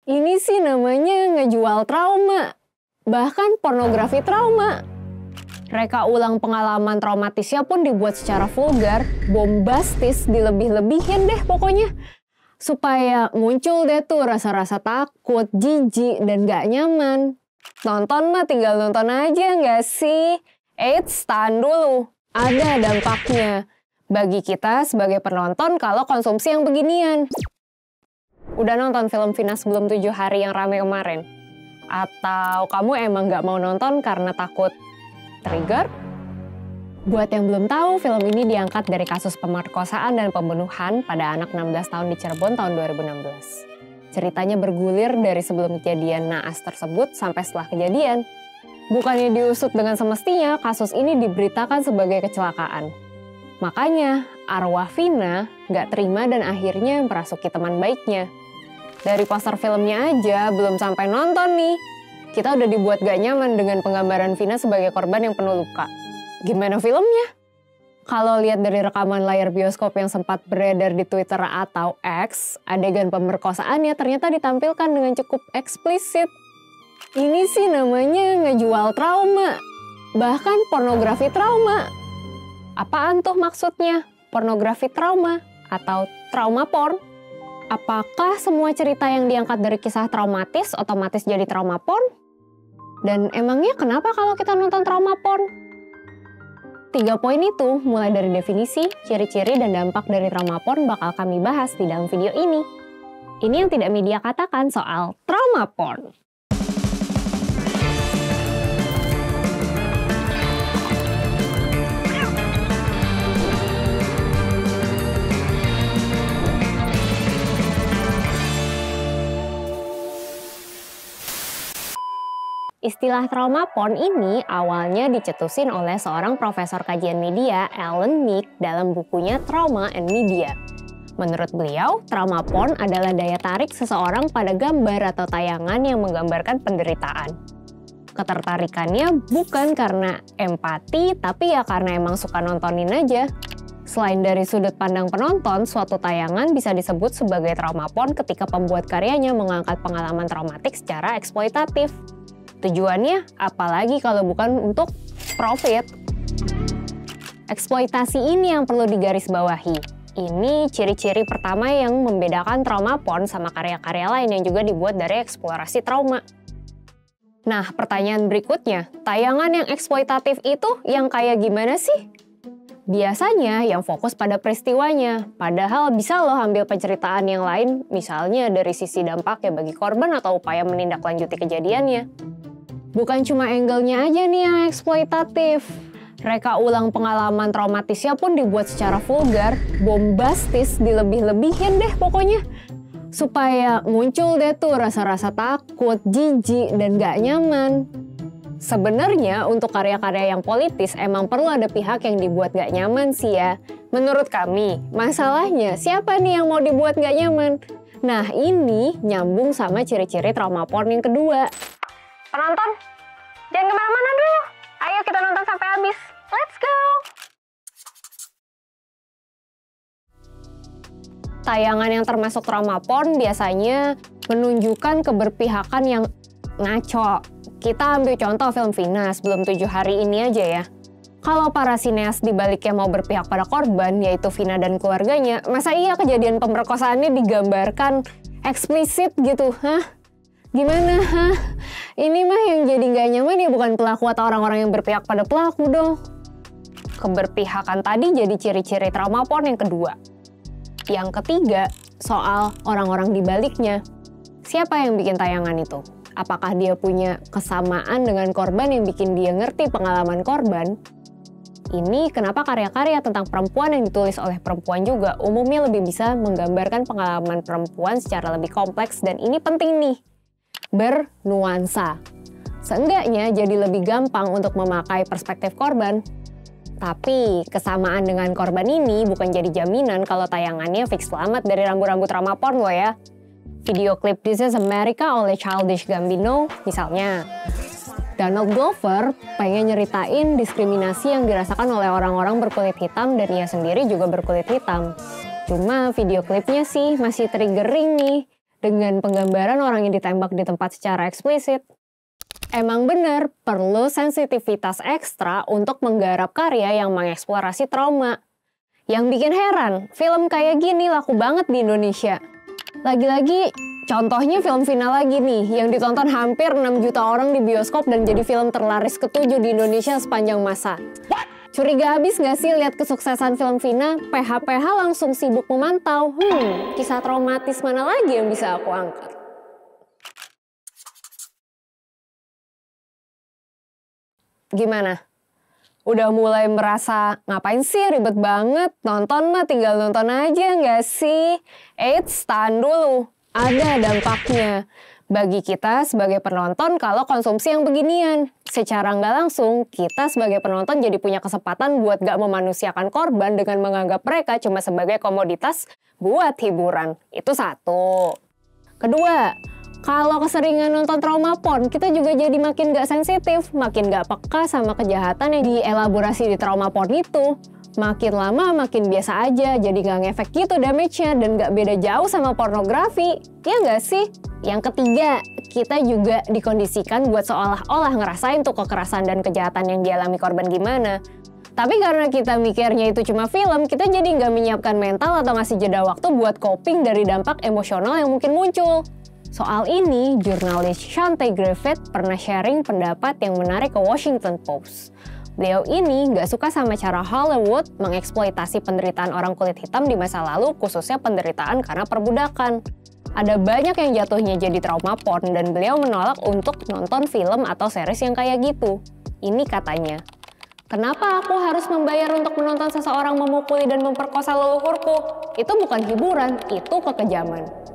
Ini sih namanya ngejual trauma, bahkan pornografi trauma. Reka ulang pengalaman traumatisnya pun dibuat secara vulgar, bombastis, dilebih-lebihin deh pokoknya. Supaya muncul deh tuh rasa-rasa takut, jijik, dan gak nyaman. Nonton mah tinggal nonton aja nggak sih? Eits, tahan dulu. Ada dampaknya bagi kita sebagai penonton kalau konsumsi yang beginian. Udah nonton film Vina sebelum 7 hari yang rame kemarin? Atau kamu emang nggak mau nonton karena takut trigger? Buat yang belum tahu, film ini diangkat dari kasus pemerkosaan dan pembunuhan pada anak 16 tahun di Cirebon tahun 2016. Ceritanya bergulir dari sebelum kejadian naas tersebut sampai setelah kejadian. Bukannya diusut dengan semestinya, kasus ini diberitakan sebagai kecelakaan. Makanya, arwah Vina nggak terima dan akhirnya merasuki teman baiknya. Dari poster filmnya aja, belum sampai nonton nih, kita udah dibuat gak nyaman dengan penggambaran Vina sebagai korban yang penuh luka. Gimana filmnya? Kalau lihat dari rekaman layar bioskop yang sempat beredar di Twitter atau X, adegan pemerkosaannya ternyata ditampilkan dengan cukup eksplisit. Ini sih namanya ngejual trauma, bahkan pornografi trauma. Apaan tuh maksudnya? Pornografi trauma atau trauma porn? Apakah semua cerita yang diangkat dari kisah traumatis otomatis jadi trauma porn? Dan emangnya kenapa kalau kita nonton trauma porn? 3 poin itu, mulai dari definisi, ciri-ciri, dan dampak dari trauma porn bakal kami bahas di dalam video ini. Ini yang tidak media katakan soal trauma porn. Istilah trauma porn ini awalnya dicetusin oleh seorang profesor kajian media, Alan Meek, dalam bukunya Trauma and Media. Menurut beliau, trauma porn adalah daya tarik seseorang pada gambar atau tayangan yang menggambarkan penderitaan. Ketertarikannya bukan karena empati, tapi ya karena emang suka nontonin aja. Selain dari sudut pandang penonton, suatu tayangan bisa disebut sebagai trauma porn ketika pembuat karyanya mengangkat pengalaman traumatik secara eksploitatif. Tujuannya apalagi kalau bukan untuk profit. Eksploitasi ini yang perlu digarisbawahi. Ini ciri-ciri pertama yang membedakan trauma porn sama karya-karya lain yang juga dibuat dari eksplorasi trauma. Nah, pertanyaan berikutnya, tayangan yang eksploitatif itu yang kayak gimana sih? Biasanya yang fokus pada peristiwanya, padahal bisa loh ambil penceritaan yang lain, misalnya dari sisi dampaknya bagi korban atau upaya menindaklanjuti kejadiannya. Bukan cuma angle-nya aja nih yang eksploitatif. Reka ulang pengalaman traumatisnya pun dibuat secara vulgar, bombastis, dilebih-lebihin deh pokoknya. Supaya muncul deh tuh rasa-rasa takut, jijik, dan gak nyaman. Sebenarnya untuk karya-karya yang politis emang perlu ada pihak yang dibuat gak nyaman sih ya. Menurut kami, masalahnya siapa nih yang mau dibuat gak nyaman? Nah ini nyambung sama ciri-ciri trauma porn yang kedua. Penonton, jangan kemana-mana dulu. Ayo kita nonton sampai habis. Let's go! Tayangan yang termasuk trauma porn biasanya menunjukkan keberpihakan yang ngaco. Kita ambil contoh film Vina sebelum 7 hari ini aja ya. Kalau para sineas dibaliknya mau berpihak pada korban, yaitu Vina dan keluarganya, masa iya kejadian pemerkosaannya digambarkan eksplisit gitu, hah? Gimana, hah? Ini mah yang jadi gak nyaman ya bukan pelaku atau orang-orang yang berpihak pada pelaku dong. Keberpihakan tadi jadi ciri-ciri trauma porn yang kedua. Yang ketiga, soal orang-orang di baliknya. Siapa yang bikin tayangan itu? Apakah dia punya kesamaan dengan korban yang bikin dia ngerti pengalaman korban? Ini kenapa karya-karya tentang perempuan yang ditulis oleh perempuan juga umumnya lebih bisa menggambarkan pengalaman perempuan secara lebih kompleks, dan ini penting nih. Bernuansa. Seenggaknya jadi lebih gampang untuk memakai perspektif korban. Tapi kesamaan dengan korban ini bukan jadi jaminan kalau tayangannya fix selamat dari rambu-rambu trauma porn loh ya. Video klip This Is America oleh Childish Gambino misalnya. Donald Glover pengen nyeritain diskriminasi yang dirasakan oleh orang-orang berkulit hitam dan ia sendiri juga berkulit hitam. Cuma video klipnya sih masih triggering nih. dengan penggambaran orang yang ditembak di tempat secara eksplisit. Emang bener, perlu sensitivitas ekstra untuk menggarap karya yang mengeksplorasi trauma. Yang bikin heran, film kayak gini laku banget di Indonesia. Lagi-lagi, contohnya film Vina lagi nih, yang ditonton hampir 6 juta orang di bioskop dan jadi film terlaris ke-7 di Indonesia sepanjang masa. Curiga habis gak sih lihat kesuksesan film Vina? PH-PH langsung sibuk memantau. Kisah traumatis mana lagi yang bisa aku angkat? Gimana? Udah mulai merasa, ngapain sih ribet banget? Nonton mah tinggal nonton aja nggak sih? Eits, tahan dulu. Ada dampaknya bagi kita sebagai penonton kalau konsumsi yang beginian. Secara nggak langsung, kita sebagai penonton jadi punya kesempatan buat nggak memanusiakan korban dengan menganggap mereka cuma sebagai komoditas buat hiburan. Itu satu. Kedua, kalau keseringan nonton trauma porn, kita juga jadi makin gak sensitif, makin gak peka sama kejahatan yang dielaborasi di trauma porn itu. Makin lama makin biasa aja, jadi gak ngefek gitu damage-nya dan gak beda jauh sama pornografi. Ya gak sih? Yang ketiga, kita juga dikondisikan buat seolah-olah ngerasain tuh kekerasan dan kejahatan yang dialami korban gimana. Tapi karena kita mikirnya itu cuma film, kita jadi nggak menyiapkan mental atau ngasih jeda waktu buat coping dari dampak emosional yang mungkin muncul. Soal ini, jurnalis Shantae Griffith pernah sharing pendapat yang menarik ke Washington Post. Beliau ini nggak suka sama cara Hollywood mengeksploitasi penderitaan orang kulit hitam di masa lalu, khususnya penderitaan karena perbudakan. Ada banyak yang jatuhnya jadi trauma porn dan beliau menolak untuk nonton film atau series yang kayak gitu. Ini katanya, "Kenapa aku harus membayar untuk menonton seseorang memukuli dan memperkosa leluhurku? Itu bukan hiburan, itu kekejaman."